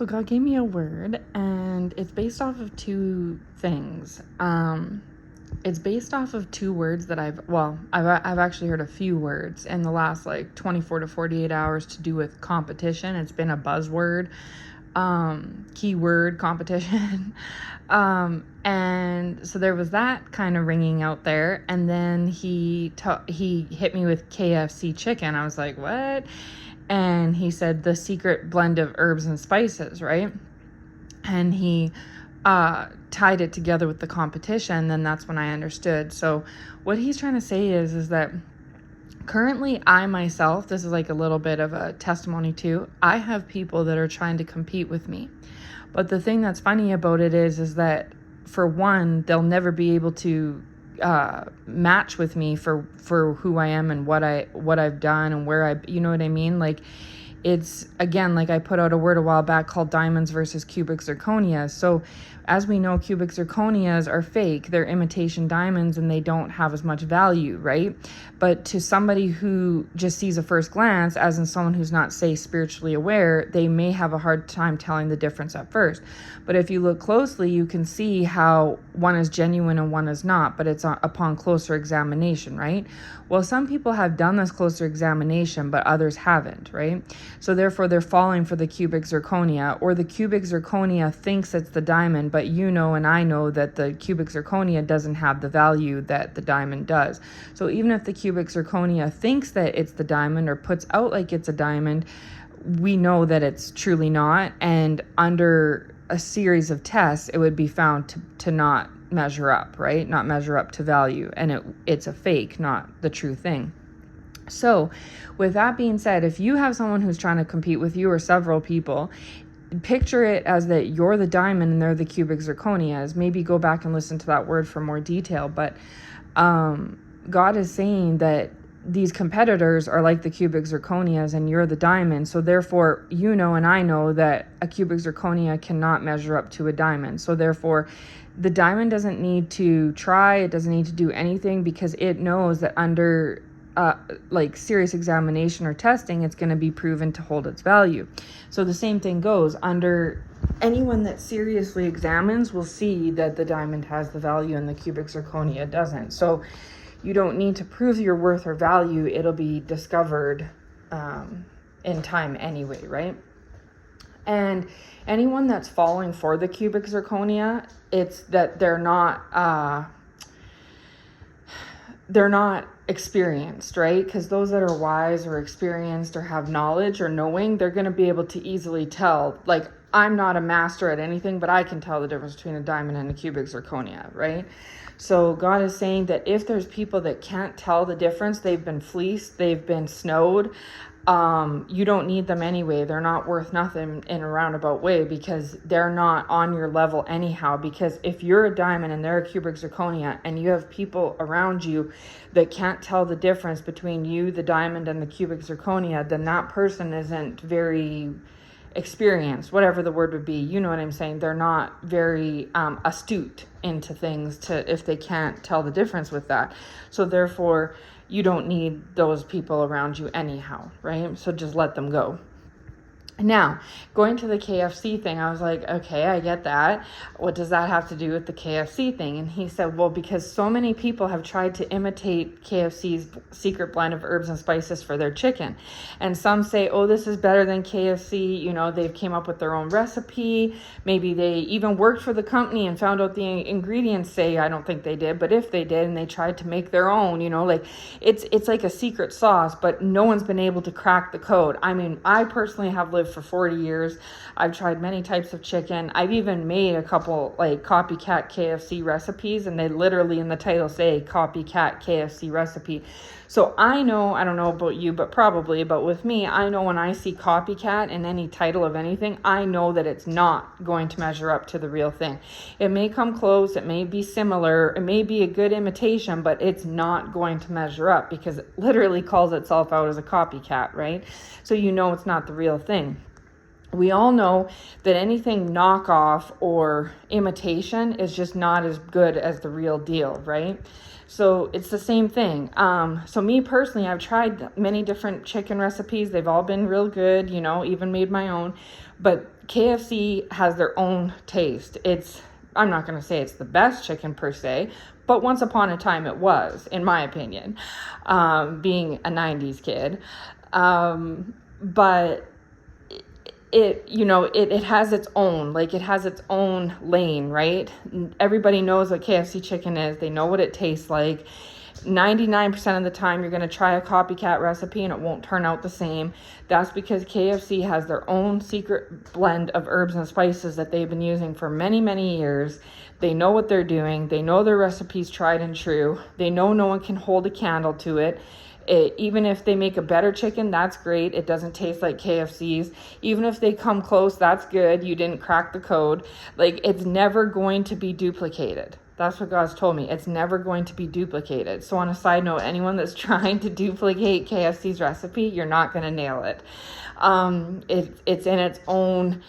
So God gave me a word, and it's based off of two things. It's based off of two words that I've actually heard a few words in the last like 24 to 48 hours to do with competition. It's been a buzzword, keyword competition. And so there was that kind of ringing out there, and then he hit me with KFC chicken. I was like, what? And he said the secret blend of herbs and spices, right? And he tied it together with the competition. Then that's when I understood. So what he's trying to say is that currently I myself, this is like a little bit of a testimony too, I have people that are trying to compete with me. But the thing that's funny about it is that, for one, they'll never be able to match with me for who I am and what I've done and where you know what I mean? Like, it's, again, like I put out a word a while back called diamonds versus cubic zirconia. So as we know, cubic zirconias are fake. They're imitation diamonds and they don't have as much value, right? But to somebody who just sees a first glance, as in someone who's not, say, spiritually aware, they may have a hard time telling the difference at first. But if you look closely, you can see how one is genuine and one is not, but it's upon closer examination, right? Well, some people have done this closer examination, but others haven't, right? So therefore, they're falling for the cubic zirconia, or the cubic zirconia thinks it's the diamond, but you know and I know that the cubic zirconia doesn't have the value that the diamond does. So even if the cubic zirconia thinks that it's the diamond or puts out like it's a diamond, we know that it's truly not. And under a series of tests, it would be found to not measure up, right? Not measure up to value. And it's a fake, not the true thing. So with that being said, if you have someone who's trying to compete with you or several people, picture it as that you're the diamond and they're the cubic zirconias. Maybe go back and listen to that word for more detail. But God is saying that these competitors are like the cubic zirconias and you're the diamond. So therefore, you know and I know that a cubic zirconia cannot measure up to a diamond. So therefore, the diamond doesn't need to try. It doesn't need to do anything, because it knows that under like serious examination or testing, it's going to be proven to hold its value. So the same thing goes under anyone that seriously examines will see that the diamond has the value and the cubic zirconia doesn't. So you don't need to prove your worth or value. It'll be discovered in time anyway, right? And anyone that's falling for the cubic zirconia, it's that they're not experienced, right? Because those that are wise or experienced or have knowledge or knowing, they're going to be able to easily tell. Like, I'm not a master at anything, but I can tell the difference between a diamond and a cubic zirconia, right? So God is saying that if there's people that can't tell the difference, they've been fleeced, they've been snowed, you don't need them anyway. They're not worth nothing in a roundabout way, because they're not on your level anyhow. Because if you're a diamond and they're a cubic zirconia, and you have people around you that can't tell the difference between you, the diamond, and the cubic zirconia, then that person isn't very experienced, whatever the word would be. You know what I'm saying? They're not very astute into things if they can't tell the difference with that. So therefore, you don't need those people around you anyhow, right? So just let them go. Now, going to the KFC thing, I was like, okay, I get that. What does that have to do with the KFC thing? And he said, well, because so many people have tried to imitate KFC's secret blend of herbs and spices for their chicken. And some say, oh, this is better than KFC. You know, they've came up with their own recipe. Maybe they even worked for the company and found out the ingredients. Say, I don't think they did, but if they did and they tried to make their own, you know, like it's like a secret sauce, but no one's been able to crack the code. I mean, I personally have lived for 40 years. I've tried many types of chicken. I've even made a couple like copycat KFC recipes, and they literally in the title say copycat KFC recipe. So I know, I don't know about you, but with me, I know when I see copycat in any title of anything, I know that it's not going to measure up to the real thing. It may come close, it may be similar, it may be a good imitation, but it's not going to measure up, because it literally calls itself out as a copycat, right? So you know it's not the real thing. We all know that anything knockoff or imitation is just not as good as the real deal, right? So it's the same thing. So me personally, I've tried many different chicken recipes. They've all been real good, even made my own. But KFC has their own taste. I'm not going to say it's the best chicken per se, but once upon a time it was, in my opinion, being a 90s kid. But it has its own, it has its own lane, right? Everybody knows what KFC chicken is. They know what it tastes like. 99% of the time you're going to try a copycat recipe and it won't turn out the same. That's because KFC has their own secret blend of herbs and spices that they've been using for many, many years. They know what they're doing. They know their recipe's tried and true. They know no one can hold a candle to it. Even if they make a better chicken, that's great. It doesn't taste like KFC's. Even if they come close, that's good. You didn't crack the code. It's never going to be duplicated. That's what God's told me. It's never going to be duplicated. So on a side note, anyone that's trying to duplicate KFC's recipe, you're not going to nail it. It's in its own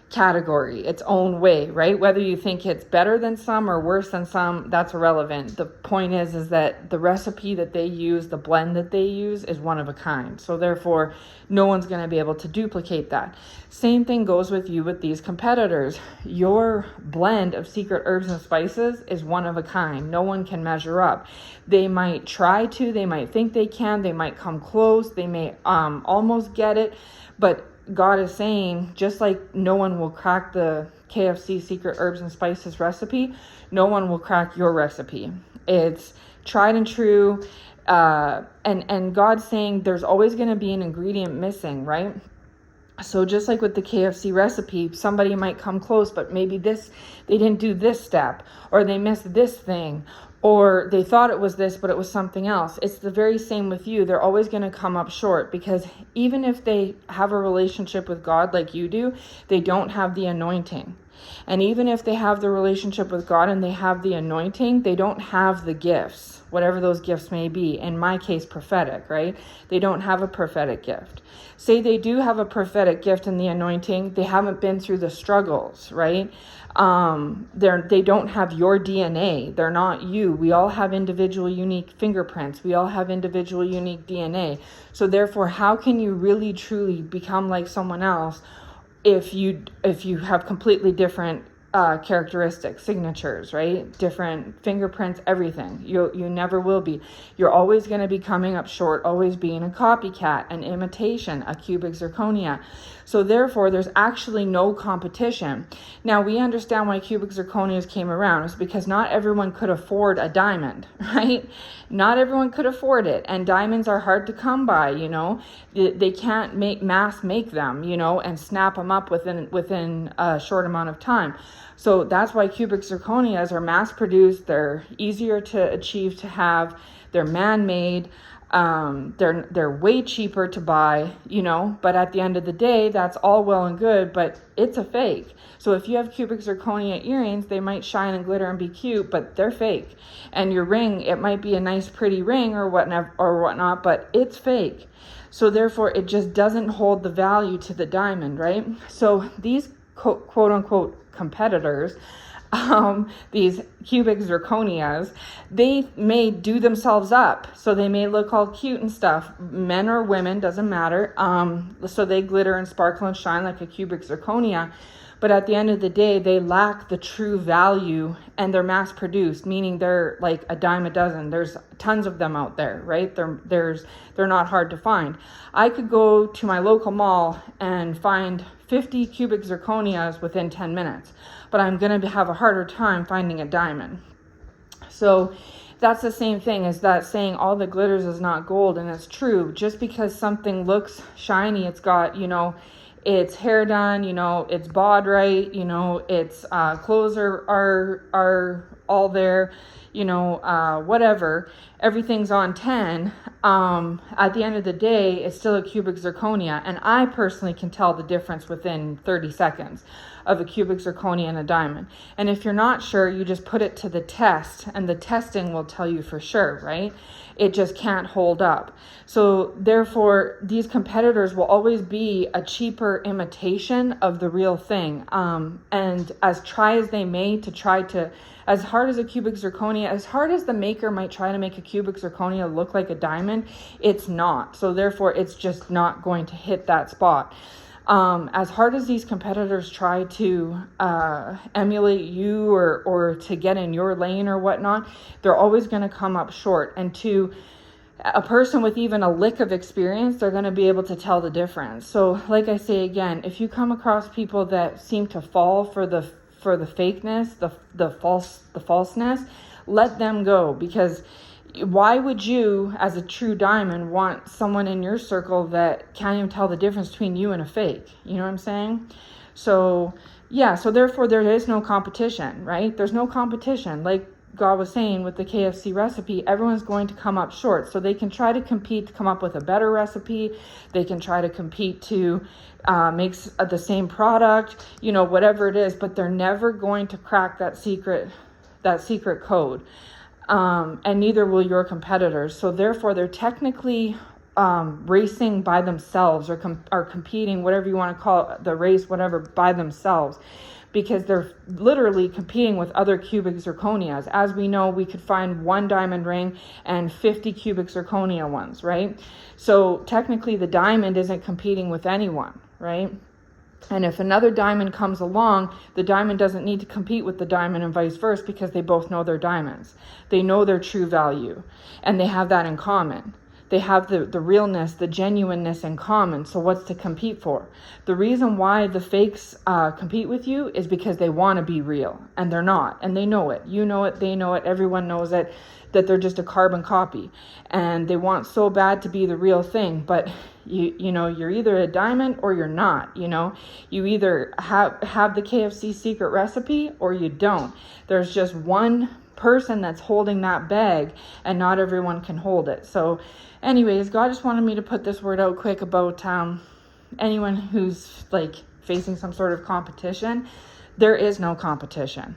category, its own way, right? Whether you think it's better than some or worse than some, that's irrelevant. The point is that the recipe that they use, the blend that they use, is one of a kind. So therefore, no one's going to be able to duplicate that. Same thing goes with you with these competitors. Your blend of secret herbs and spices is one of a kind. No one can measure up. They might try to, they might think they can, they might come close, they may almost get it, but God is saying, just like no one will crack the KFC secret herbs and spices recipe, no one will crack your recipe. It's tried and true. And God's saying there's always going to be an ingredient missing, right? So just like with the KFC recipe, somebody might come close, but maybe they didn't do this step, or they missed this thing, or they thought it was this, but it was something else. It's the very same with you. They're always going to come up short, because even if they have a relationship with God like you do, they don't have the anointing. And even if they have the relationship with God and they have the anointing, they don't have the gifts, whatever those gifts may be. In my case, prophetic, right? They don't have a prophetic gift. Say they do have a prophetic gift and the anointing, they haven't been through the struggles, right? They don't have your DNA. They're not you. We all have individual unique fingerprints. We all have individual unique DNA. So therefore, how can you really truly become like someone else if you have completely different characteristics, signatures, right? Different fingerprints, everything. You never will be. You're always going to be coming up short, always being a copycat, an imitation, a cubic zirconia. So therefore, there's actually no competition. Now, we understand why cubic zirconias came around. It's because not everyone could afford a diamond, right? Not everyone could afford it. And diamonds are hard to come by, They can't mass make them, and snap them up within a short amount of time. So that's why cubic zirconias are mass produced. They're easier to achieve, to have. They're man-made. They're way cheaper to buy, but at the end of the day, that's all well and good, but it's a fake. So if you have cubic zirconia earrings, they might shine and glitter and be cute, but they're fake. And your ring, it might be a nice pretty ring or whatnot, but it's fake. So therefore, it just doesn't hold the value to the diamond, right? So these quote unquote competitors, these cubic zirconias, they may do themselves up. So they may look all cute and stuff. Men or women, doesn't matter. So they glitter and sparkle and shine like a cubic zirconia. But at the end of the day, they lack the true value, and they're mass produced, meaning they're like a dime a dozen. There's tons of them out there, right? They're not hard to find. I could go to my local mall and find 50 cubic zirconias within 10 minutes, but I'm going to have a harder time finding a diamond. So that's the same thing as that saying all that glitters is not gold. And it's true. Just because something looks shiny, it's got, its hair done, it's bod right, its clothes are all there, whatever, everything's on 10. at the end of the day, it's still a cubic zirconia. And I personally can tell the difference within 30 seconds of a cubic zirconia and a diamond. And if you're not sure, you just put it to the test, and the testing will tell you for sure, right? It just can't hold up. So therefore, these competitors will always be a cheaper imitation of the real thing. And as try as they may to try to, as hard as a cubic zirconia, as hard as the maker might try to make a cubic zirconia look like a diamond, it's not. So therefore, it's just not going to hit that spot. As hard as these competitors try to emulate you or to get in your lane or whatnot, they're always going to come up short. And to a person with even a lick of experience, they're going to be able to tell the difference. So like I say again, if you come across people that seem to fall for the fakeness, the falseness, let them go. Because why would you, as a true diamond, want someone in your circle that can't even tell the difference between you and a fake? You know what I'm saying? So yeah, so therefore there is no competition, right? There's no competition. Like God was saying with the KFC recipe, everyone's going to come up short. So they can try to compete to come up with a better recipe. They can try to compete to make the same product, you know, whatever it is, but they're never going to crack that secret code. And neither will your competitors. So therefore, they're technically racing by themselves, or competing, whatever you want to call it, the race, whatever, by themselves, because they're literally competing with other cubic zirconias. As we know, we could find one diamond ring and 50 cubic zirconia ones, right? So technically, the diamond isn't competing with anyone, right? And if another diamond comes along, the diamond doesn't need to compete with the diamond and vice versa, because they both know their diamonds. They know their true value, and they have that in common. They have the realness, the genuineness in common. So what's to compete for? The reason why the fakes compete with you is because they want to be real, and they're not, and they know it. You know it, they know it, everyone knows it, that they're just a carbon copy, and they want so bad to be the real thing. But you know, you're either a diamond or you're not. You know, you either have the KFC secret recipe or you don't. There's just one person that's holding that bag, and not everyone can hold it. So anyways, God just wanted me to put this word out quick about anyone who's like facing some sort of competition. There is no competition.